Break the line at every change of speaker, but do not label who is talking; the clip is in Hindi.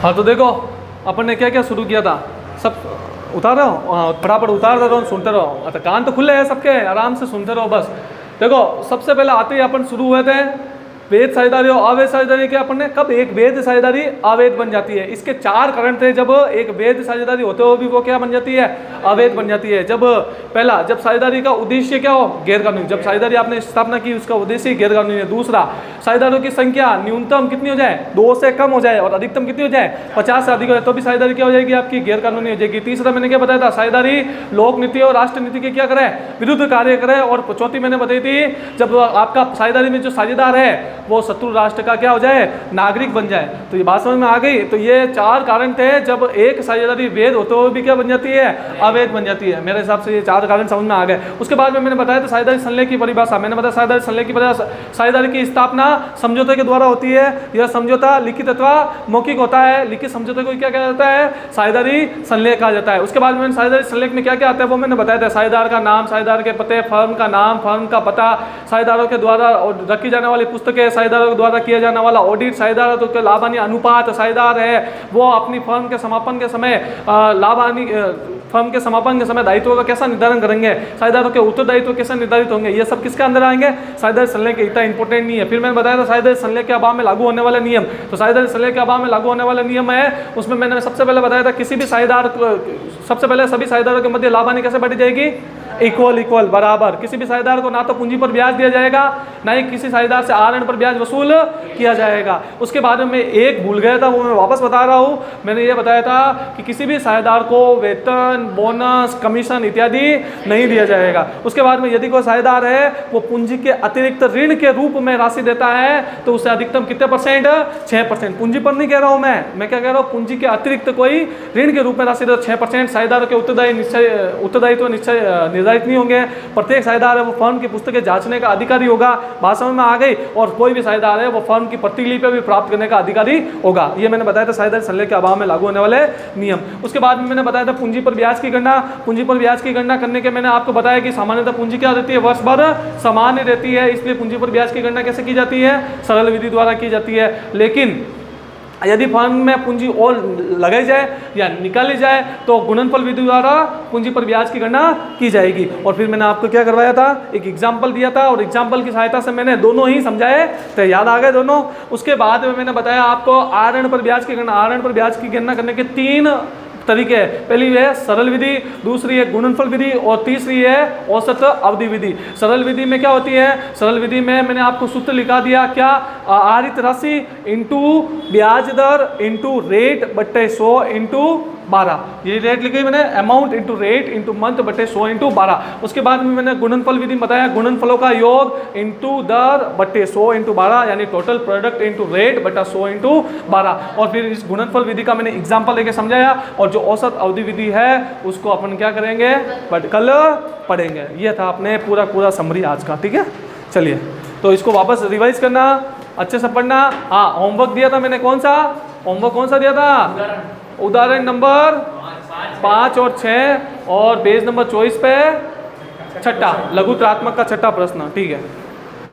हाँ तो देखो अपन ने क्या क्या शुरू किया था, सब उतार रहा हूँ, हाँ फटाफट उतार दे रहा हूँ, सुनते रहो। अच्छा कान तो खुले हैं सबके, आराम से सुनते रहो बस। देखो सबसे पहले आते ही अपन शुरू हुए थे वेद साझेदारी और अवैध साझेदारी के। अपन ने कब एक वेद साझेदारी अवैध बन जाती है, इसके 4 कारण थे। जब एक वेद साझेदारी होते हुए भी वो क्या बन जाती है, अवैध बन जाती है। जब पहला, जब साझेदारी का उद्देश्य क्या हो, गैर कानूनी, जब साझेदारी आपने स्थापना की उसका उद्देश्य गैर कानूनी है। दूसरा, साझेदारों की संख्या न्यूनतम कितनी हो जाए, 2 से कम हो जाए और अधिकतम कितनी हो जाए, 50 से अधिक हो जाए, तो भी साझेदारी क्या हो जाएगी आपकी, गैर कानूनी हो जाएगी। तीसरा मैंने क्या बताया था, साझेदारी लोक नीति और राष्ट्र नीति के क्या करे, विरुद्ध कार्य करे। और चौथी मैंने बताई थी, जब आपका साझेदारी में जो साझेदार है वो शत्रु राष्ट्र का क्या हो जाए, नागरिक बन जाए। तो ये बात समझ में आ गई। तो ये 4 कारण थे जब एक साझेदारी वैध होते हुए भी क्या बन जाती है, अवैध बन जाती है। मेरे हिसाब से ये 4 कारण समझ में आ गए। उसके बाद में मैंने बताया था साझेदारी संलेख की परिभाषा। मैंने बताया साझेदारी संलेख की परिभाषा, साझेदारी की स्थापना समझौते के द्वारा होती है। यह समझौता लिखित अथवा मौखिक होता है। लिखित समझौते को क्या कहा जाता है, साझेदारी संलेख कहा जाता है। उसके बाद में साझेदारी संलेख में क्या क्या आता है वो मैंने बताया था। साझेदार का नाम, साझेदार के पते, फर्म का नाम, फर्म का पता, साझेदारों के द्वारा रखी जाने वाली पुस्तकें, साझेदारों के द्वारा किया जाने वाला ऑडिट, साझेदार तो लाभ हानि अनुपात, साझेदार है वो अपनी फर्म के समापन के समय लाभ हानि, फर्म के समापन के समय दायित्वों का कैसा निर्धारण करेंगे, साझेदारों के उत्तरदायित्व कैसे निर्धारित होंगे, ये सब किसके अंदर आएंगे, साझेदारी संलेख। इतना इंपॉर्टेंट नहीं है। फिर मैंने बताया था साझेदारी संलेख के अभाव में लागू होने वाले नियम। तो साझेदारी संलेख के अभाव में लागू होने वाले नियम है, उसमें मैंने सबसे पहले बताया था किसी भी साझेदार, सबसे पहले सभी साझेदारों के मध्य लाभ हानि कैसे बांटी जाएगी, इक्वल बराबर। किसी भी साझेदार को ना तो पूंजी पर ब्याज दिया जाएगा, ना ही किसी साझेदार से आर पर ब्याज वसूल किया जाएगा। उसके बाद में एक भूल गया था, वो मैं वापस बता रहा हूँ। मैंने ये बताया था कि किसी भी साझेदार को वेतन, बोनस, कमीशन इत्यादि नहीं दिया जाएगा। उसके बाद में यदि कोई साझेदार है वो पूंजी के अतिरिक्त ऋण के रूप में राशि देता है तो उसे अधिकतम कितने परसेंट, 6%। पूंजी पर नहीं कह रहा हूँ मैं क्या कह रहा हूँ, पूंजी के अतिरिक्त कोई ऋण के रूप में राशि देता 6%। साझेदारों के उत्तरदायित्व निर्धारित नहीं होंगे। प्रत्येक साझेदार है वो फर्म की पुस्तकें जांचने का अधिकारी होगा। बात समझ में आ गई। और कोई भी साझेदार है वो फर्म की प्रतिलिपि भी प्राप्त करने का अधिकारी होगा। ये मैंने बताया था साझेदारी संलेख के अभाव में लागू होने वाले नियम। उसके बाद में मैंने बताया था पूंजी पर ब्याज की गणना। पूंजी पर ब्याज की गणना करने के मैंने आपको बताया कि सामान्यतः पूंजी क्या रहती है, वर्ष भर सामान्य रहती है, इसलिए पूंजी पर ब्याज की गणना कैसे की जाती है, सरल विधि द्वारा की जाती है। लेकिन यदि फर्म में पूंजी और लगाई जाए या निकाली जाए तो गुणनफल विधि द्वारा पूंजी पर ब्याज की गणना की जाएगी। और फिर मैंने आपको क्या करवाया था, एक एग्जाम्पल दिया था और एग्जाम्पल की सहायता से मैंने दोनों ही समझाए, तो याद आ गए दोनों। उसके बाद में मैंने बताया आपको आर पर ब्याज की गणना। आर पर ब्याज की गणना करने के 3 तरीके है। पहली है सरल विधि, दूसरी है गुणनफल विधि और तीसरी है औसत अवधि विधि। सरल विधि में क्या होती है, सरल विधि में मैंने आपको सूत्र लिखा दिया, क्या, आरित राशि इंटू ब्याज दर इंटू रेट बट्टे 100 इंटू 12। ये रेट लिखी मैंने, amount into rate into month बटे 100 इंटू 12। उसके बाद में मैंने गुणनफल विधि बताया, गुणनफलों का योग इंटू दर बटे 100 इंटू 12, यानी टोटल प्रोडक्ट इंटू रेट बटा 100 इंटू 12। और फिर इस गुणनफल विधि का मैंने एग्जाम्पल लेके समझाया। और जो औसत अवधि विधि है उसको अपन क्या करेंगे, कल पढ़ेंगे। ये था अपने पूरा समरी आज का, ठीक है। चलिए तो इसको वापस रिवाइज करना, अच्छे से पढ़ना। हाँ होमवर्क दिया था मैंने, कौन सा होमवर्क, कौन सा दिया था, उदाहरण नंबर 5 और 6 और पेज नंबर 24 पे 6ठा लघु त्रात्मक का 6ठा प्रश्न, ठीक है।